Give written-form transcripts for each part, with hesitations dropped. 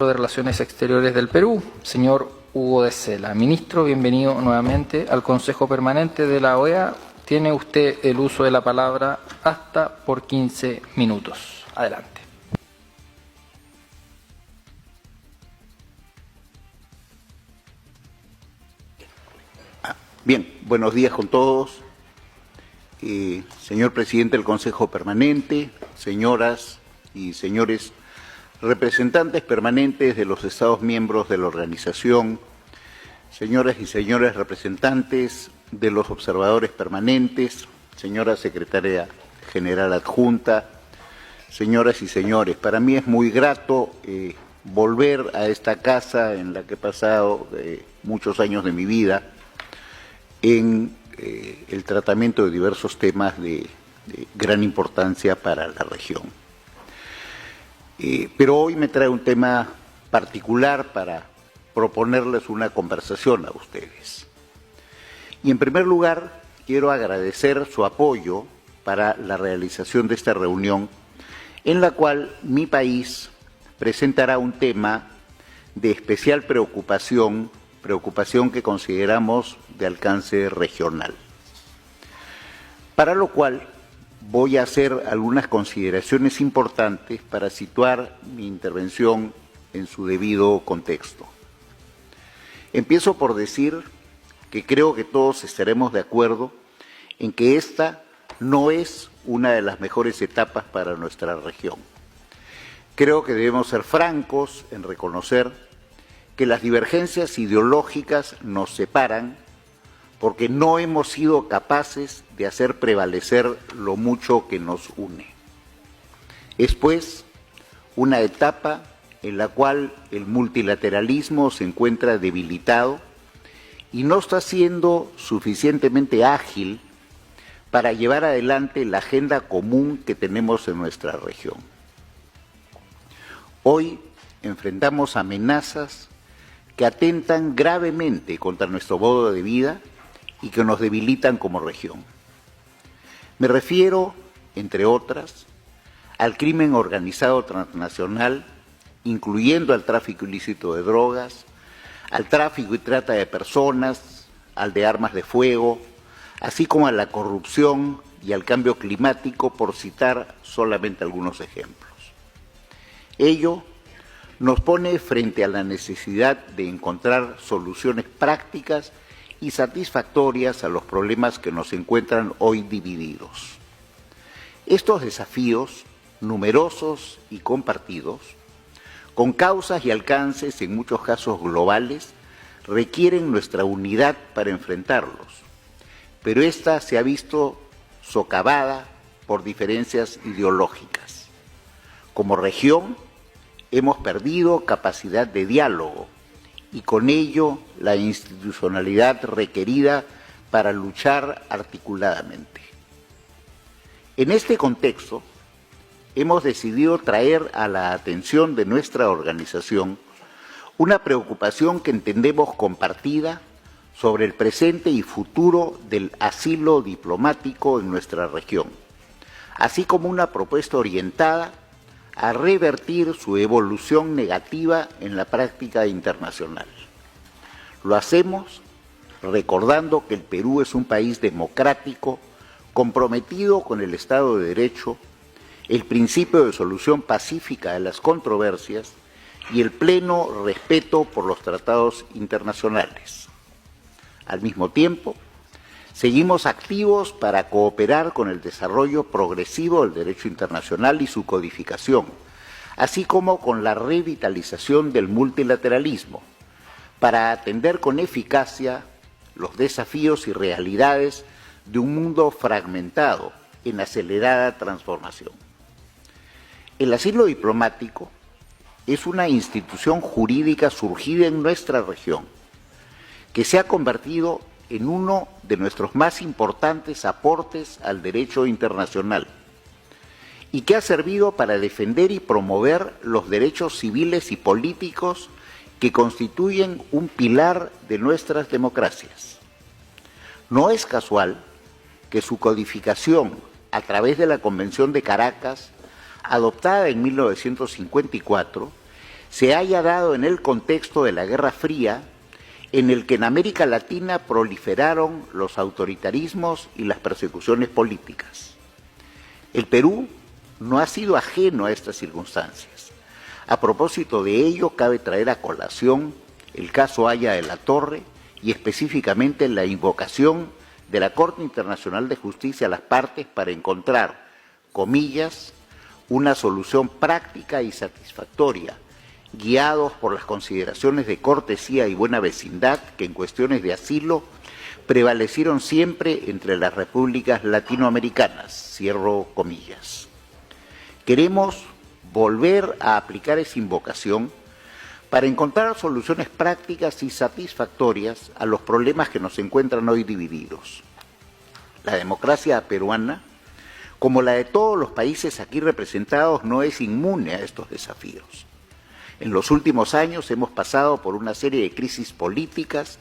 de Relaciones Exteriores del Perú, señor Hugo de Sela. Ministro, bienvenido nuevamente al Consejo Permanente de la OEA. Tiene usted el uso de la palabra hasta por 15 minutos. Adelante. Bien, buenos días con todos. Señor Presidente del Consejo Permanente, señoras y señores representantes permanentes de los Estados miembros de la organización, señoras y señores representantes de los observadores permanentes, señora Secretaria General Adjunta, señoras y señores, para mí es muy grato volver a esta casa en la que he pasado muchos años de mi vida en el tratamiento de diversos temas de gran importancia para la región. Pero hoy me trae un tema particular para proponerles una conversación a ustedes. Y en primer lugar, quiero agradecer su apoyo para la realización de esta reunión, en la cual mi país presentará un tema de especial preocupación que consideramos de alcance regional. Para lo cual voy a hacer algunas consideraciones importantes para situar mi intervención en su debido contexto. Empiezo por decir que creo que todos estaremos de acuerdo en que esta no es una de las mejores etapas para nuestra región. Creo que debemos ser francos en reconocer que las divergencias ideológicas nos separan porque no hemos sido capaces de hacer prevalecer lo mucho que nos une. Es, pues, una etapa en la cual el multilateralismo se encuentra debilitado y no está siendo suficientemente ágil para llevar adelante la agenda común que tenemos en nuestra región. Hoy enfrentamos amenazas que atentan gravemente contra nuestro modo de vida y que nos debilitan como región. Me refiero, entre otras, al crimen organizado transnacional, incluyendo al tráfico ilícito de drogas, al tráfico y trata de personas, al de armas de fuego, así como a la corrupción y al cambio climático, por citar solamente algunos ejemplos. Ello nos pone frente a la necesidad de encontrar soluciones prácticas y satisfactorias a los problemas que nos encuentran hoy divididos. Estos desafíos, numerosos y compartidos, con causas y alcances en muchos casos globales, requieren nuestra unidad para enfrentarlos, pero esta se ha visto socavada por diferencias ideológicas. Como región, hemos perdido capacidad de diálogo y con ello la institucionalidad requerida para luchar articuladamente. En este contexto, hemos decidido traer a la atención de nuestra organización una preocupación que entendemos compartida sobre el presente y futuro del asilo diplomático en nuestra región, así como una propuesta orientada a revertir su evolución negativa en la práctica internacional. Lo hacemos recordando que el Perú es un país democrático, comprometido con el Estado de Derecho, el principio de solución pacífica de las controversias y el pleno respeto por los tratados internacionales. Al mismo tiempo, seguimos activos para cooperar con el desarrollo progresivo del derecho internacional y su codificación, así como con la revitalización del multilateralismo, para atender con eficacia los desafíos y realidades de un mundo fragmentado en acelerada transformación. El asilo diplomático es una institución jurídica surgida en nuestra región, que se ha convertido en uno de nuestros más importantes aportes al derecho internacional y que ha servido para defender y promover los derechos civiles y políticos que constituyen un pilar de nuestras democracias. No es casual que su codificación a través de la Convención de Caracas, adoptada en 1954, se haya dado en el contexto de la Guerra Fría, en el que en América Latina proliferaron los autoritarismos y las persecuciones políticas. El Perú no ha sido ajeno a estas circunstancias. A propósito de ello, cabe traer a colación el caso Haya de la Torre y específicamente la invocación de la Corte Internacional de Justicia a las partes para encontrar, comillas, una solución práctica y satisfactoria, guiados por las consideraciones de cortesía y buena vecindad que en cuestiones de asilo prevalecieron siempre entre las repúblicas latinoamericanas, cierro comillas. Queremos volver a aplicar esa invocación para encontrar soluciones prácticas y satisfactorias a los problemas que nos encuentran hoy divididos. La democracia peruana, como la de todos los países aquí representados, no es inmune a estos desafíos. En los últimos años hemos pasado por una serie de crisis políticas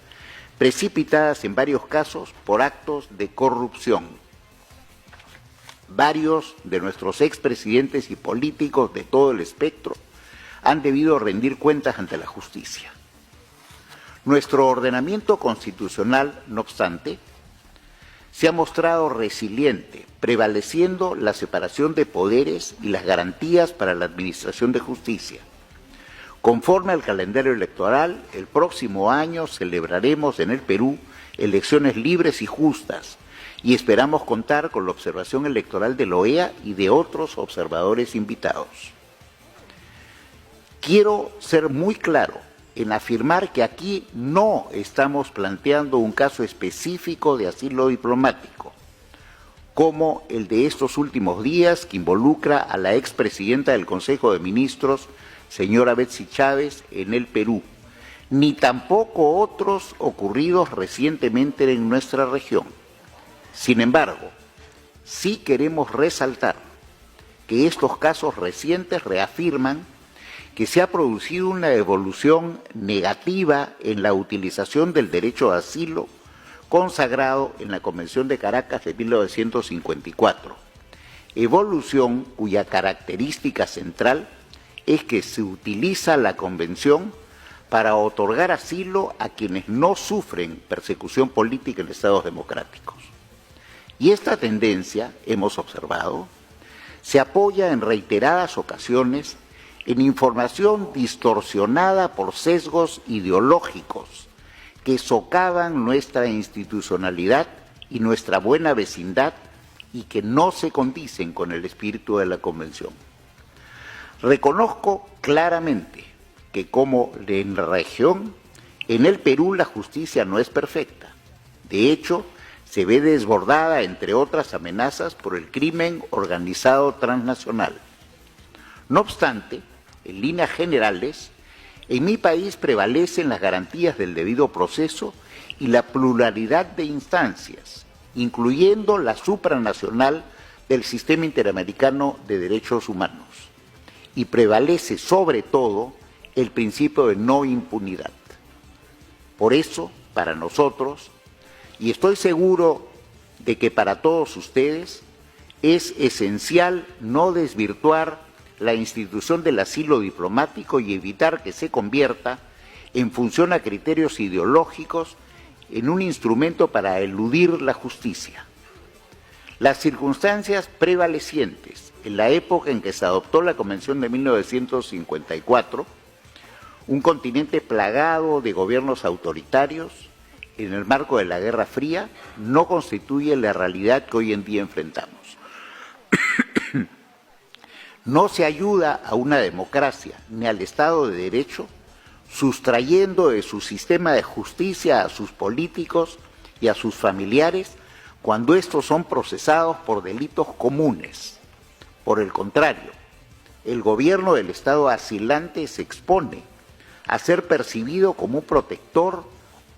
precipitadas en varios casos por actos de corrupción. Varios de nuestros expresidentes y políticos de todo el espectro han debido rendir cuentas ante la justicia. Nuestro ordenamiento constitucional, no obstante, se ha mostrado resiliente, prevaleciendo la separación de poderes y las garantías para la administración de justicia. Conforme al calendario electoral, el próximo año celebraremos en el Perú elecciones libres y justas y esperamos contar con la observación electoral de la OEA y de otros observadores invitados. Quiero ser muy claro en afirmar que aquí no estamos planteando un caso específico de asilo diplomático, como el de estos últimos días que involucra a la expresidenta del Consejo de Ministros, señora Betsy Chávez, en el Perú, ni tampoco otros ocurridos recientemente en nuestra región. Sin embargo, sí queremos resaltar que estos casos recientes reafirman que se ha producido una evolución negativa en la utilización del derecho de asilo consagrado en la Convención de Caracas de 1954, evolución cuya característica central es que se utiliza la Convención para otorgar asilo a quienes no sufren persecución política en estados democráticos. Y esta tendencia, hemos observado, se apoya en reiteradas ocasiones en información distorsionada por sesgos ideológicos que socavan nuestra institucionalidad y nuestra buena vecindad y que no se condicen con el espíritu de la Convención. Reconozco claramente que como en la región, en el Perú la justicia no es perfecta. De hecho, se ve desbordada, entre otras amenazas, por el crimen organizado transnacional. No obstante, en líneas generales, en mi país prevalecen las garantías del debido proceso y la pluralidad de instancias, incluyendo la supranacional del Sistema Interamericano de Derechos Humanos. Y prevalece sobre todo el principio de no impunidad. Por eso, para nosotros, y estoy seguro de que para todos ustedes, es esencial no desvirtuar la institución del asilo diplomático y evitar que se convierta, en función a criterios ideológicos, en un instrumento para eludir la justicia. Las circunstancias prevalecientes en la época en que se adoptó la Convención de 1954, un continente plagado de gobiernos autoritarios, en el marco de la Guerra Fría, no constituye la realidad que hoy en día enfrentamos. No se ayuda a una democracia ni al Estado de Derecho sustrayendo de su sistema de justicia a sus políticos y a sus familiares cuando estos son procesados por delitos comunes. Por el contrario, el gobierno del Estado asilante se expone a ser percibido como un protector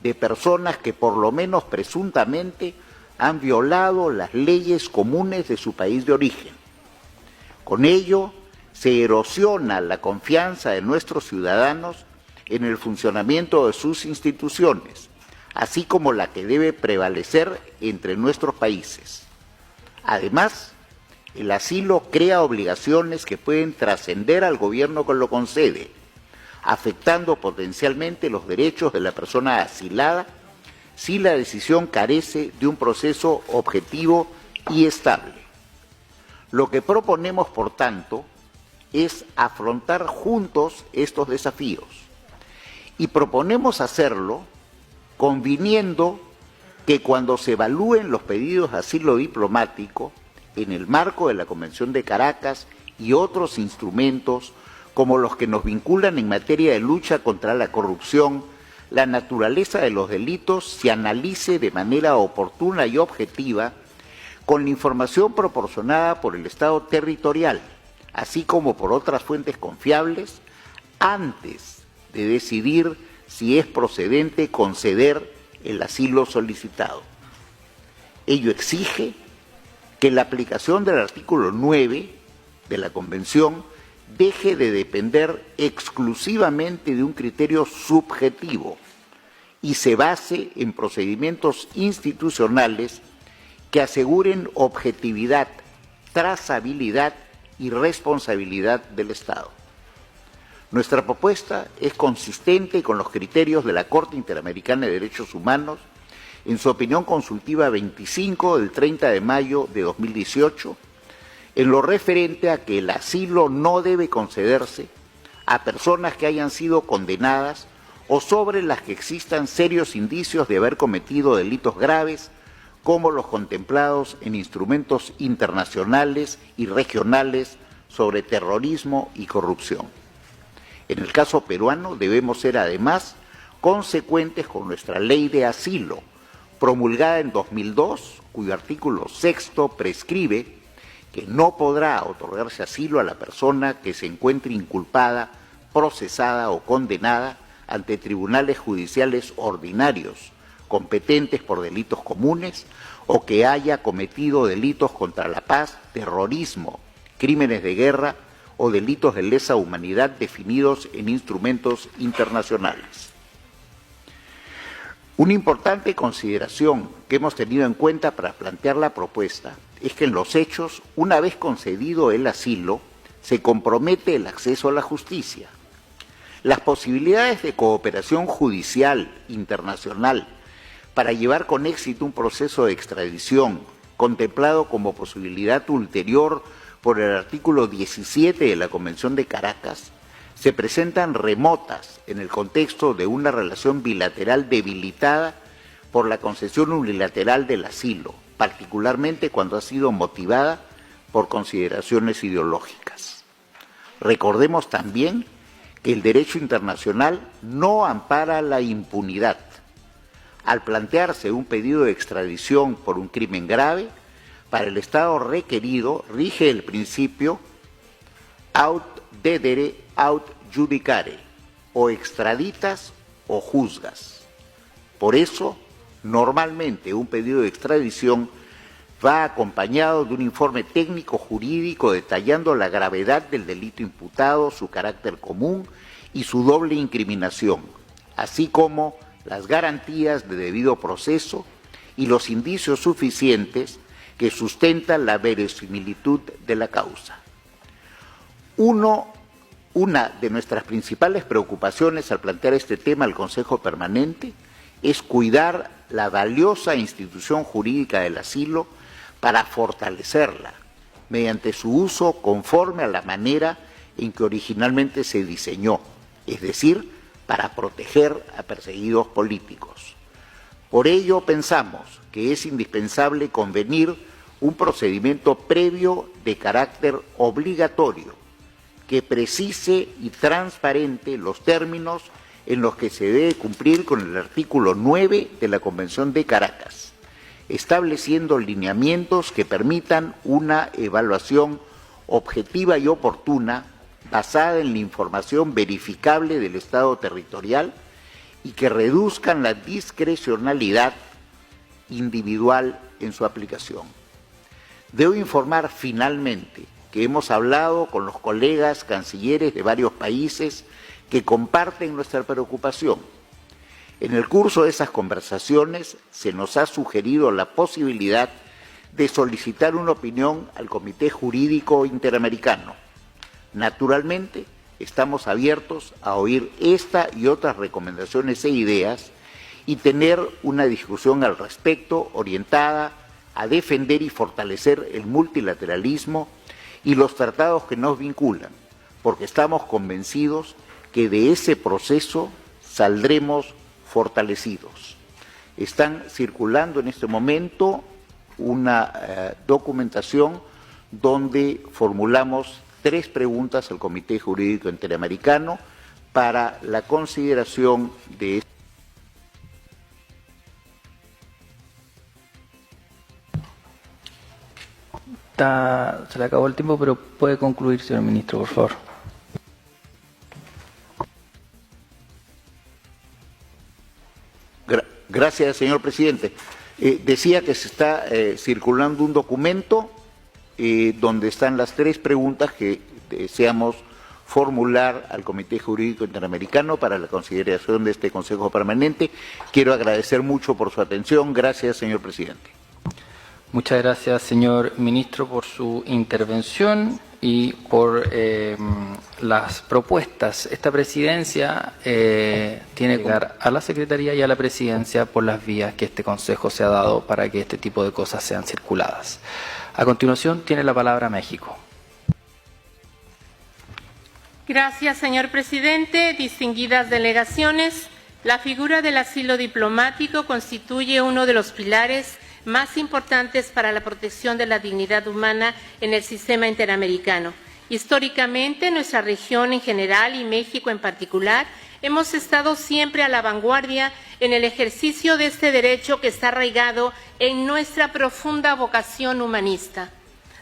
de personas que por lo menos presuntamente han violado las leyes comunes de su país de origen. Con ello, se erosiona la confianza de nuestros ciudadanos en el funcionamiento de sus instituciones, así como la que debe prevalecer entre nuestros países. Además, el asilo crea obligaciones que pueden trascender al gobierno que lo concede, afectando potencialmente los derechos de la persona asilada si la decisión carece de un proceso objetivo y estable. Lo que proponemos, por tanto, es afrontar juntos estos desafíos y proponemos hacerlo conviniendo que cuando se evalúen los pedidos de asilo diplomático en el marco de la Convención de Caracas y otros instrumentos como los que nos vinculan en materia de lucha contra la corrupción, la naturaleza de los delitos se analice de manera oportuna y objetiva con la información proporcionada por el Estado territorial, así como por otras fuentes confiables, antes de decidir si es procedente conceder el asilo solicitado. Ello exige que la aplicación del artículo 9 de la Convención deje de depender exclusivamente de un criterio subjetivo y se base en procedimientos institucionales que aseguren objetividad, trazabilidad y responsabilidad del Estado. Nuestra propuesta es consistente con los criterios de la Corte Interamericana de Derechos Humanos en su opinión consultiva 25 del 30 de mayo de 2018, en lo referente a que el asilo no debe concederse a personas que hayan sido condenadas o sobre las que existan serios indicios de haber cometido delitos graves, como los contemplados en instrumentos internacionales y regionales sobre terrorismo y corrupción. En el caso peruano debemos ser además consecuentes con nuestra ley de asilo, promulgada en 2002, cuyo artículo 6 prescribe que no podrá otorgarse asilo a la persona que se encuentre inculpada, procesada o condenada ante tribunales judiciales ordinarios competentes por delitos comunes o que haya cometido delitos contra la paz, terrorismo, crímenes de guerra o delitos de lesa humanidad definidos en instrumentos internacionales. Una importante consideración que hemos tenido en cuenta para plantear la propuesta es que en los hechos, una vez concedido el asilo, se compromete el acceso a la justicia. Las posibilidades de cooperación judicial internacional para llevar con éxito un proceso de extradición, contemplado como posibilidad ulterior por el artículo 17 de la Convención de Caracas, se presentan remotas en el contexto de una relación bilateral debilitada por la concesión unilateral del asilo, particularmente cuando ha sido motivada por consideraciones ideológicas. Recordemos también que el derecho internacional no ampara la impunidad. Al plantearse un pedido de extradición por un crimen grave, para el Estado requerido rige el principio aut dedere aut judicare, o extraditas o juzgas. Por eso, normalmente un pedido de extradición va acompañado de un informe técnico jurídico detallando la gravedad del delito imputado, su carácter común y su doble incriminación, así como las garantías de debido proceso y los indicios suficientes que sustentan la verosimilitud de la causa. Una de nuestras principales preocupaciones al plantear este tema al Consejo Permanente es cuidar la valiosa institución jurídica del asilo para fortalecerla mediante su uso conforme a la manera en que originalmente se diseñó, es decir, para proteger a perseguidos políticos. Por ello pensamos que es indispensable convenir un procedimiento previo de carácter obligatorio que precise y transparente los términos en los que se debe cumplir con el artículo 9 de la Convención de Caracas, estableciendo lineamientos que permitan una evaluación objetiva y oportuna basada en la información verificable del Estado territorial y que reduzcan la discrecionalidad individual en su aplicación. Debo informar finalmente que hemos hablado con los colegas cancilleres de varios países que comparten nuestra preocupación. En el curso de esas conversaciones se nos ha sugerido la posibilidad de solicitar una opinión al Comité Jurídico Interamericano. Naturalmente, estamos abiertos a oír esta y otras recomendaciones e ideas y tener una discusión al respecto orientada a defender y fortalecer el multilateralismo y los tratados que nos vinculan, porque estamos convencidos que de ese proceso saldremos fortalecidos. Están circulando en este momento una documentación donde formulamos 3 preguntas al Comité Jurídico Interamericano para la consideración de Se le acabó el tiempo, pero puede concluir, señor ministro, por favor. Gracias, señor presidente. Decía que se está circulando un documento donde están las 3 preguntas que deseamos formular al Comité Jurídico Interamericano para la consideración de este Consejo Permanente. Quiero agradecer mucho por su atención. Gracias, señor presidente. Muchas gracias, señor ministro, por su intervención y por las propuestas. Esta presidencia tiene que llegar a la Secretaría y a la presidencia por las vías que este Consejo se ha dado para que este tipo de cosas sean circuladas. A continuación, tiene la palabra México. Gracias, señor presidente. Distinguidas delegaciones, la figura del asilo diplomático constituye uno de los pilares más importantes para la protección de la dignidad humana en el sistema interamericano. Históricamente, nuestra región en general y México en particular, hemos estado siempre a la vanguardia en el ejercicio de este derecho que está arraigado en nuestra profunda vocación humanista.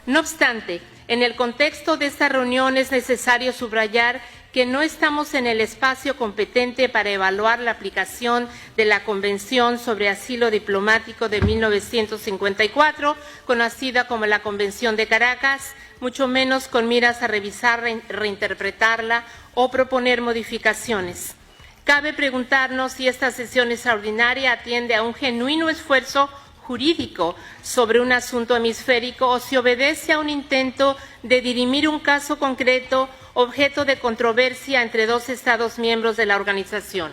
No obstante, en el contexto de esta reunión es necesario subrayar que no estamos en el espacio competente para evaluar la aplicación de la Convención sobre Asilo Diplomático de 1954, conocida como la Convención de Caracas, mucho menos con miras a revisar, reinterpretarla o proponer modificaciones. Cabe preguntarnos si esta sesión extraordinaria atiende a un genuino esfuerzo jurídico sobre un asunto hemisférico o si obedece a un intento de dirimir un caso concreto objeto de controversia entre 2 Estados miembros de la organización.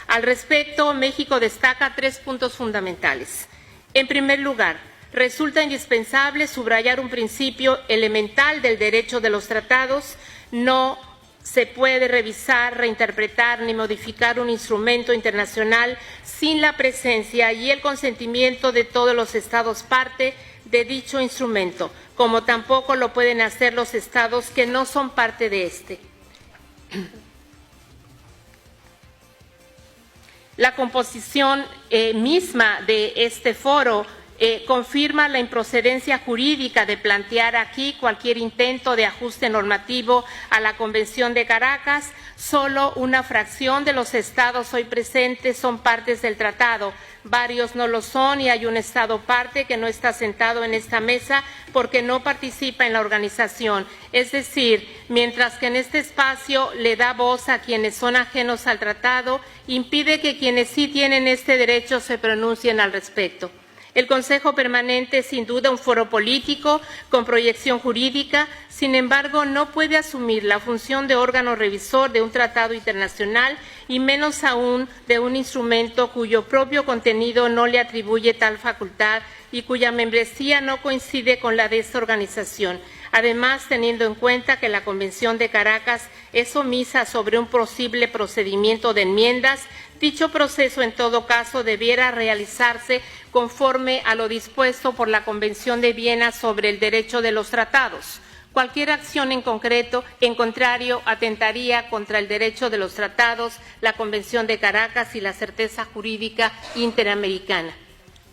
Al respecto, México destaca 3 puntos fundamentales. En primer lugar, resulta indispensable subrayar un principio elemental del derecho de los tratados: no se puede revisar, reinterpretar ni modificar un instrumento internacional sin la presencia y el consentimiento de todos los Estados parte de dicho instrumento, como tampoco lo pueden hacer los Estados que no son parte de este. La composición misma de este foro confirma la improcedencia jurídica de plantear aquí cualquier intento de ajuste normativo a la Convención de Caracas. Solo una fracción de los estados hoy presentes son partes del tratado. Varios no lo son y hay un estado parte que no está sentado en esta mesa porque no participa en la organización. Es decir, mientras que en este espacio le da voz a quienes son ajenos al tratado, impide que quienes sí tienen este derecho se pronuncien al respecto. El Consejo Permanente es sin duda un foro político con proyección jurídica, sin embargo no puede asumir la función de órgano revisor de un tratado internacional y menos aún de un instrumento cuyo propio contenido no le atribuye tal facultad y cuya membresía no coincide con la de esta organización. Además, teniendo en cuenta que la Convención de Caracas es omisa sobre un posible procedimiento de enmiendas, dicho proceso en todo caso debiera realizarse conforme a lo dispuesto por la Convención de Viena sobre el derecho de los tratados. Cualquier acción en concreto, en contrario, atentaría contra el derecho de los tratados, la Convención de Caracas y la certeza jurídica interamericana.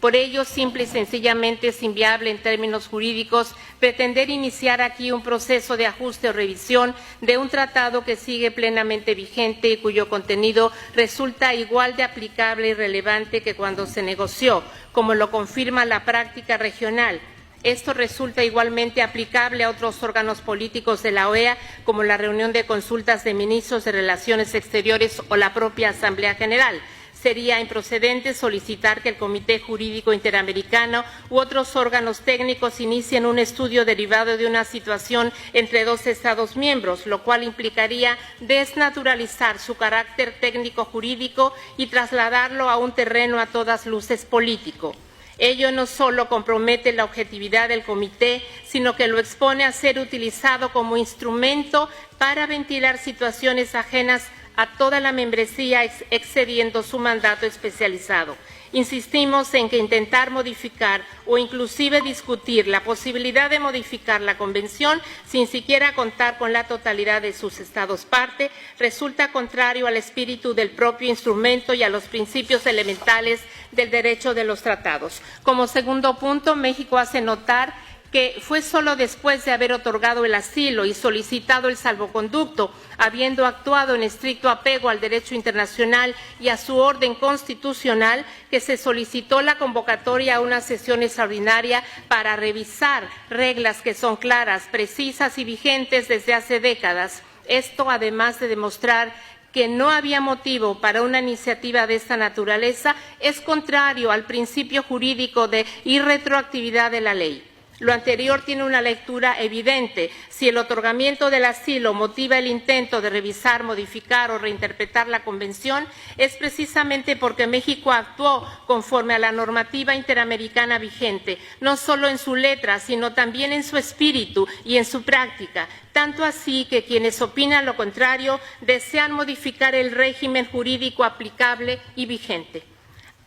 Por ello, simple y sencillamente es inviable en términos jurídicos pretender iniciar aquí un proceso de ajuste o revisión de un tratado que sigue plenamente vigente y cuyo contenido resulta igual de aplicable y relevante que cuando se negoció, como lo confirma la práctica regional. Esto resulta igualmente aplicable a otros órganos políticos de la OEA, como la reunión de consultas de ministros de Relaciones Exteriores o la propia Asamblea General. Sería improcedente solicitar que el Comité Jurídico Interamericano u otros órganos técnicos inicien un estudio derivado de una situación entre dos Estados miembros, lo cual implicaría desnaturalizar su carácter técnico-jurídico y trasladarlo a un terreno a todas luces político. Ello no solo compromete la objetividad del comité, sino que lo expone a ser utilizado como instrumento para ventilar situaciones ajenas a toda la membresía excediendo su mandato especializado. Insistimos en que intentar modificar o inclusive discutir la posibilidad de modificar la Convención sin siquiera contar con la totalidad de sus Estados parte resulta contrario al espíritu del propio instrumento y a los principios elementales del derecho de los tratados. Como segundo punto, México hace notar que fue solo después de haber otorgado el asilo y solicitado el salvoconducto, habiendo actuado en estricto apego al derecho internacional y a su orden constitucional, que se solicitó la convocatoria a una sesión extraordinaria para revisar reglas que son claras, precisas y vigentes desde hace décadas. Esto, además de demostrar que no había motivo para una iniciativa de esta naturaleza, es contrario al principio jurídico de irretroactividad de la ley. Lo anterior tiene una lectura evidente. Si el otorgamiento del asilo motiva el intento de revisar, modificar o reinterpretar la Convención, es precisamente porque México actuó conforme a la normativa interamericana vigente, no solo en su letra, sino también en su espíritu y en su práctica. Tanto así que quienes opinan lo contrario desean modificar el régimen jurídico aplicable y vigente.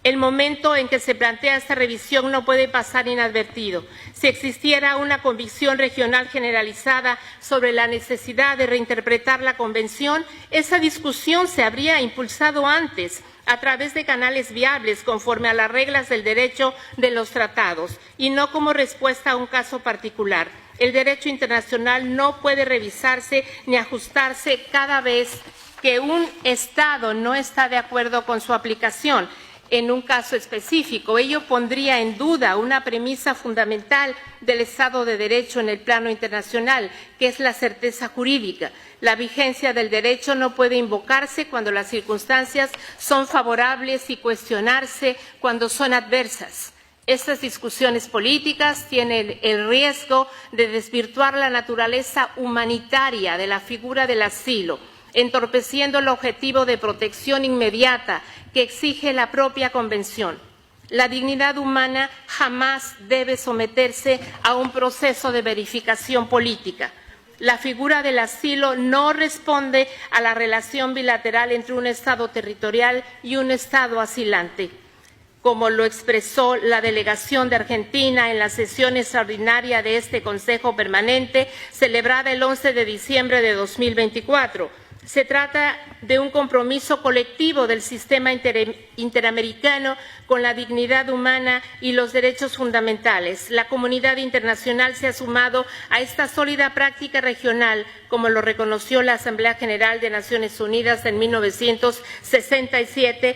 El momento en que se plantea esta revisión no puede pasar inadvertido. Si existiera una convicción regional generalizada sobre la necesidad de reinterpretar la Convención, esa discusión se habría impulsado antes, a través de canales viables conforme a las reglas del derecho de los tratados, y no como respuesta a un caso particular. El derecho internacional no puede revisarse ni ajustarse cada vez que un Estado no está de acuerdo con su aplicación. En un caso específico, ello pondría en duda una premisa fundamental del Estado de Derecho en el plano internacional, que es la certeza jurídica. La vigencia del derecho no puede invocarse cuando las circunstancias son favorables y cuestionarse cuando son adversas. Estas discusiones políticas tienen el riesgo de desvirtuar la naturaleza humanitaria de la figura del asilo, entorpeciendo el objetivo de protección inmediata que exige la propia Convención. La dignidad humana jamás debe someterse a un proceso de verificación política. La figura del asilo no responde a la relación bilateral entre un Estado territorial y un Estado asilante, como lo expresó la delegación de Argentina en la sesión extraordinaria de este Consejo Permanente, celebrada el 11 de diciembre de 2024. Se trata de un compromiso colectivo del sistema interamericano con la dignidad humana y los derechos fundamentales. La comunidad internacional se ha sumado a esta sólida práctica regional, como lo reconoció la Asamblea General de Naciones Unidas en 1967.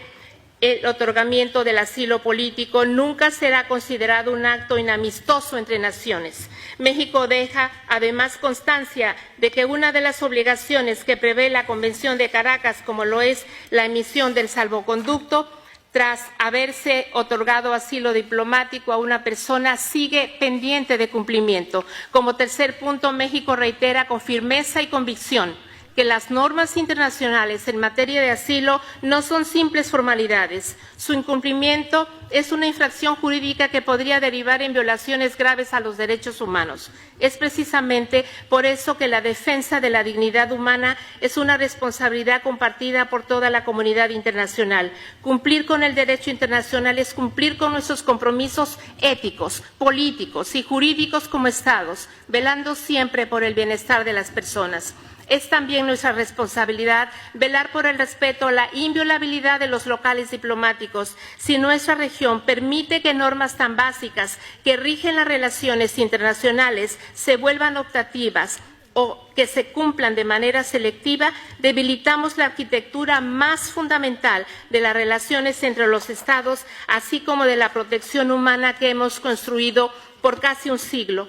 El otorgamiento del asilo político nunca será considerado un acto inamistoso entre naciones. México deja además constancia de que una de las obligaciones que prevé la Convención de Caracas, como lo es la emisión del salvoconducto, tras haberse otorgado asilo diplomático a una persona, sigue pendiente de cumplimiento. Como tercer punto, México reitera con firmeza y convicción que las normas internacionales en materia de asilo no son simples formalidades. Su incumplimiento es una infracción jurídica que podría derivar en violaciones graves a los derechos humanos. Es precisamente por eso que la defensa de la dignidad humana es una responsabilidad compartida por toda la comunidad internacional. Cumplir con el derecho internacional es cumplir con nuestros compromisos éticos, políticos y jurídicos como Estados, velando siempre por el bienestar de las personas. Es también nuestra responsabilidad velar por el respeto a la inviolabilidad de los locales diplomáticos. Si nuestra región permite que normas tan básicas que rigen las relaciones internacionales se vuelvan optativas o que se cumplan de manera selectiva, debilitamos la arquitectura más fundamental de las relaciones entre los Estados, así como de la protección humana que hemos construido por casi un siglo.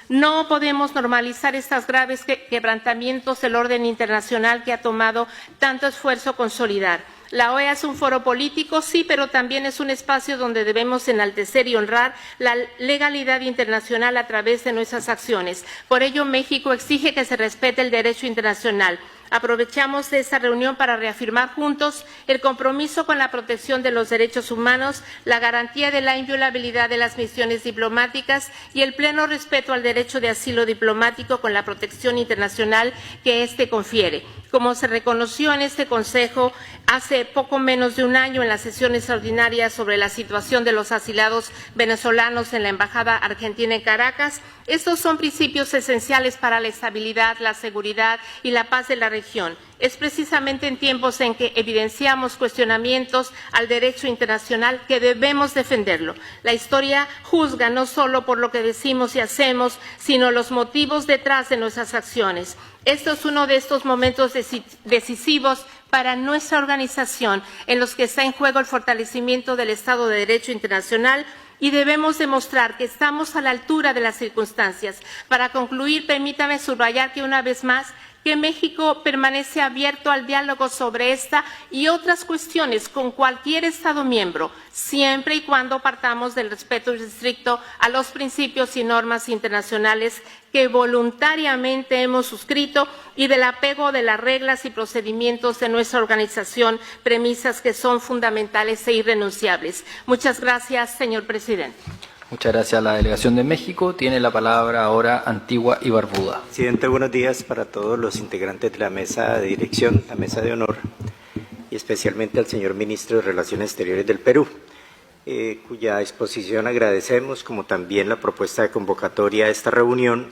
No podemos normalizar estos graves quebrantamientos del orden internacional que ha tomado tanto esfuerzo consolidar. La OEA es un foro político, sí, pero también es un espacio donde debemos enaltecer y honrar la legalidad internacional a través de nuestras acciones. Por ello, México exige que se respete el derecho internacional. Aprovechamos esta reunión para reafirmar juntos el compromiso con la protección de los derechos humanos, la garantía de la inviolabilidad de las misiones diplomáticas y el pleno respeto al derecho de asilo diplomático con la protección internacional que éste confiere. Como se reconoció en este Consejo hace poco menos de un año en la sesión extraordinaria sobre la situación de los asilados venezolanos en la Embajada Argentina en Caracas, estos son principios esenciales para la estabilidad, la seguridad y la paz de la región. Es precisamente en tiempos en que evidenciamos cuestionamientos al derecho internacional que debemos defenderlo. La historia juzga no solo por lo que decimos y hacemos, sino los motivos detrás de nuestras acciones. Esto es uno de estos momentos decisivos para nuestra organización, en los que está en juego el fortalecimiento del Estado de Derecho internacional, y debemos demostrar que estamos a la altura de las circunstancias. Para concluir, permítame subrayar que una vez más que México permanece abierto al diálogo sobre esta y otras cuestiones con cualquier Estado miembro, siempre y cuando partamos del respeto estricto a los principios y normas internacionales que voluntariamente hemos suscrito y del apego de las reglas y procedimientos de nuestra organización, premisas que son fundamentales e irrenunciables. Muchas gracias, señor presidente. Muchas gracias a la Delegación de México. Tiene la palabra ahora Antigua y Barbuda. Presidente, buenos días para todos los integrantes de la mesa de dirección, la mesa de honor, y especialmente al señor Ministro de Relaciones Exteriores del Perú, cuya exposición agradecemos, como también la propuesta de convocatoria a esta reunión,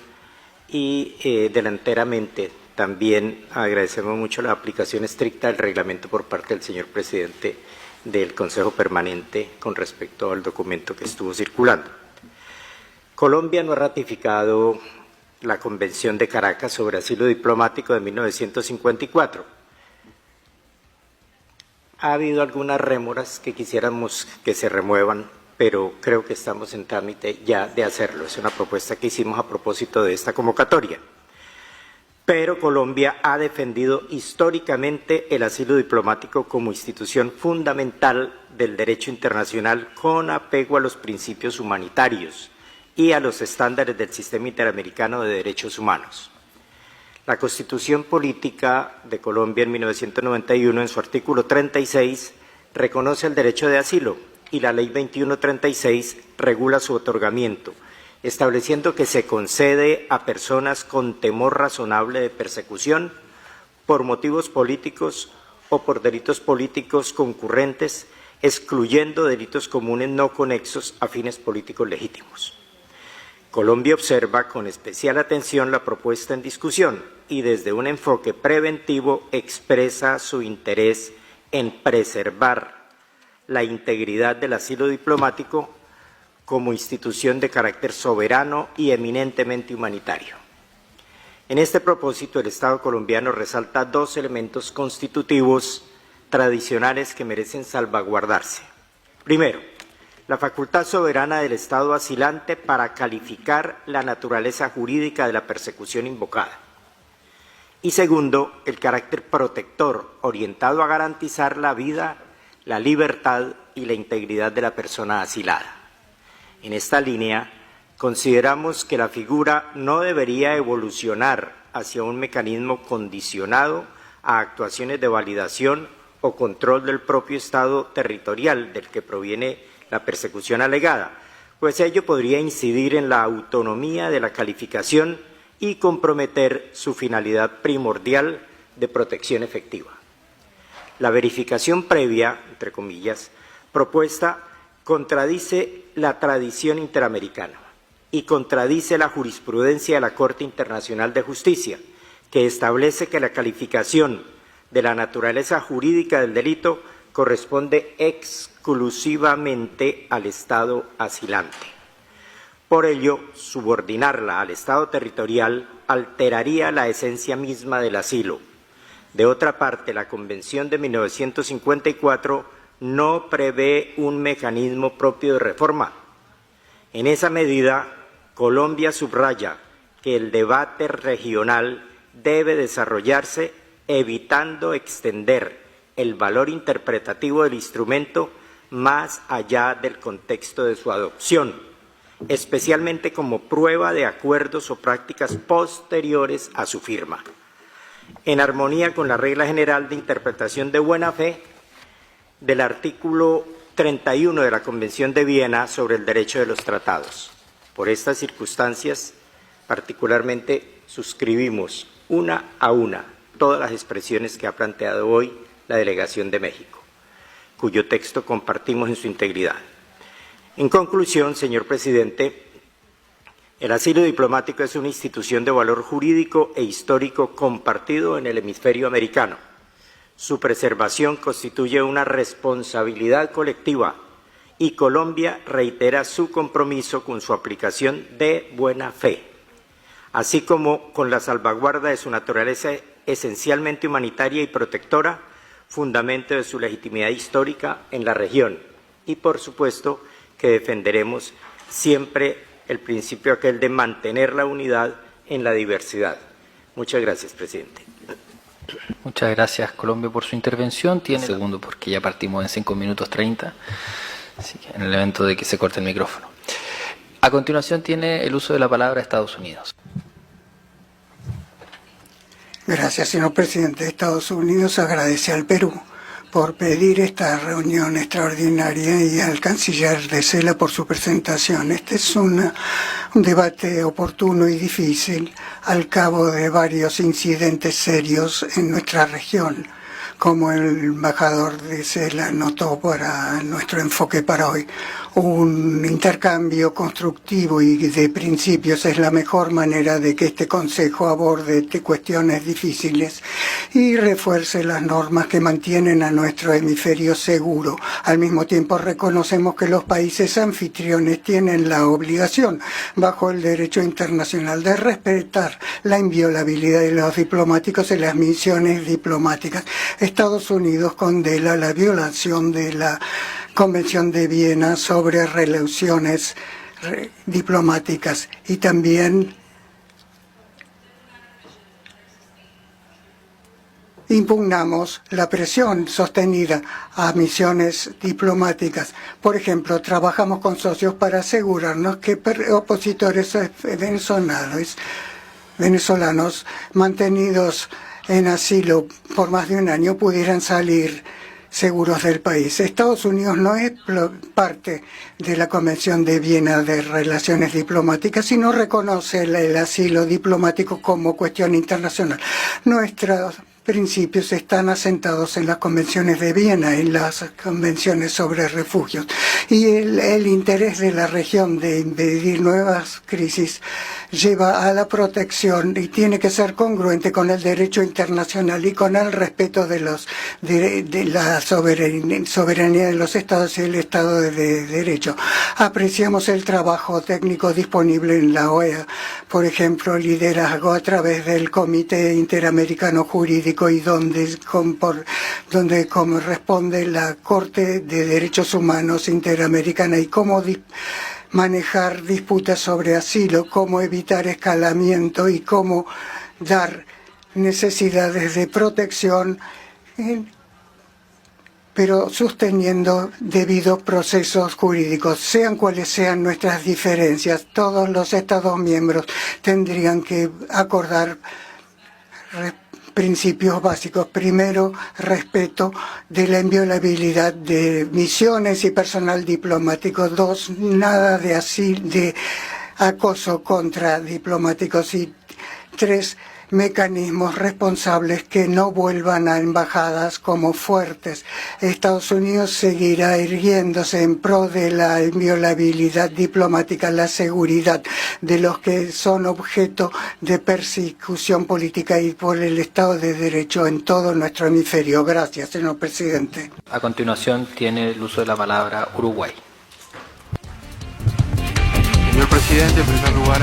y delanteramente también agradecemos mucho la aplicación estricta del reglamento por parte del señor Presidente del Consejo Permanente con respecto al documento que estuvo circulando. Colombia no ha ratificado la Convención de Caracas sobre asilo diplomático de 1954. Ha habido algunas rémoras que quisiéramos que se remuevan, pero creo que estamos en trámite ya de hacerlo. Es una propuesta que hicimos a propósito de esta convocatoria. Pero Colombia ha defendido históricamente el asilo diplomático como institución fundamental del derecho internacional con apego a los principios humanitarios y a los estándares del Sistema Interamericano de Derechos Humanos. La Constitución Política de Colombia en 1991, en su artículo 36, reconoce el derecho de asilo y la Ley 2136 regula su otorgamiento, estableciendo que se concede a personas con temor razonable de persecución por motivos políticos o por delitos políticos concurrentes, excluyendo delitos comunes no conexos a fines políticos legítimos. Colombia observa con especial atención la propuesta en discusión y desde un enfoque preventivo expresa su interés en preservar la integridad del asilo diplomático como institución de carácter soberano y eminentemente humanitario. En este propósito, el Estado colombiano resalta dos elementos constitutivos tradicionales que merecen salvaguardarse. Primero, la facultad soberana del Estado asilante para calificar la naturaleza jurídica de la persecución invocada. Y segundo, el carácter protector orientado a garantizar la vida, la libertad y la integridad de la persona asilada. En esta línea, consideramos que la figura no debería evolucionar hacia un mecanismo condicionado a actuaciones de validación o control del propio Estado territorial del que proviene la persecución alegada, pues ello podría incidir en la autonomía de la calificación y comprometer su finalidad primordial de protección efectiva. La verificación previa, entre comillas, propuesta contradice la tradición interamericana y contradice la jurisprudencia de la Corte Internacional de Justicia, que establece que la calificación de la naturaleza jurídica del delito corresponde exclusivamente al Estado asilante. Por ello, subordinarla al Estado territorial alteraría la esencia misma del asilo. De otra parte, la Convención de 1954 no prevé un mecanismo propio de reforma. En esa medida, Colombia subraya que el debate regional debe desarrollarse evitando extender el valor interpretativo del instrumento más allá del contexto de su adopción, especialmente como prueba de acuerdos o prácticas posteriores a su firma, en armonía con la regla general de interpretación de buena fe del artículo 31 de la Convención de Viena sobre el derecho de los tratados. Por estas circunstancias, particularmente suscribimos una a una todas las expresiones que ha planteado hoy la Delegación de México, cuyo texto compartimos en su integridad. En conclusión, señor presidente, el asilo diplomático es una institución de valor jurídico e histórico compartido en el hemisferio americano. Su preservación constituye una responsabilidad colectiva y Colombia reitera su compromiso con su aplicación de buena fe, así como con la salvaguarda de su naturaleza esencialmente humanitaria y protectora, fundamento de su legitimidad histórica en la región. Y, por supuesto, que defenderemos siempre el principio aquel de mantener la unidad en la diversidad. Muchas gracias, presidente. Muchas gracias, Colombia, por su intervención. Tiene segundo porque ya partimos en 5 minutos 30, así que en el evento de que se corte el micrófono. A continuación tiene el uso de la palabra Estados Unidos. Gracias, señor presidente. Estados Unidos agradece al Perú por pedir esta reunión extraordinaria y al canciller de Cela por su presentación. Este es un debate oportuno y difícil al cabo de varios incidentes serios en nuestra región, como el embajador de Cela notó para nuestro enfoque para hoy. Un intercambio constructivo y de principios es la mejor manera de que este Consejo aborde cuestiones difíciles y refuerce las normas que mantienen a nuestro hemisferio seguro. Al mismo tiempo reconocemos que los países anfitriones tienen la obligación, bajo el derecho internacional, de respetar la inviolabilidad de los diplomáticos en las misiones diplomáticas. Estados Unidos condena la violación de la Convención de Viena sobre relaciones diplomáticas y también impugnamos la presión sostenida a misiones diplomáticas. Por ejemplo, trabajamos con socios para asegurarnos que opositores venezolanos mantenidos en asilo por más de un año pudieran salir seguros del país. Estados Unidos no es parte de la Convención de Viena de Relaciones Diplomáticas, sino reconoce el asilo diplomático como cuestión internacional. Nuestros principios están asentados en las convenciones de Viena, en las convenciones sobre refugios, y el interés de la región de impedir nuevas crisis lleva a la protección y tiene que ser congruente con el derecho internacional y con el respeto de la soberanía de los estados y el Estado de Derecho. Apreciamos el trabajo técnico disponible en la OEA, por ejemplo, liderazgo a través del Comité Interamericano Jurídico y donde corresponde la Corte de Derechos Humanos Interamericana y cómo manejar disputas sobre asilo, cómo evitar escalamiento y cómo dar necesidades de protección, pero sosteniendo debidos procesos jurídicos. Sean cuales sean nuestras diferencias, todos los Estados miembros tendrían que acordar principios básicos. Primero, respeto de la inviolabilidad de misiones y personal diplomático. Dos, nada de acoso contra diplomáticos. Y tres, mecanismos responsables que no vuelvan a embajadas como fuertes. Estados Unidos seguirá erguiéndose en pro de la inviolabilidad diplomática, la seguridad de los que son objeto de persecución política y por el Estado de Derecho en todo nuestro hemisferio. Gracias, señor presidente. A continuación tiene el uso de la palabra Uruguay. Señor presidente, en primer lugar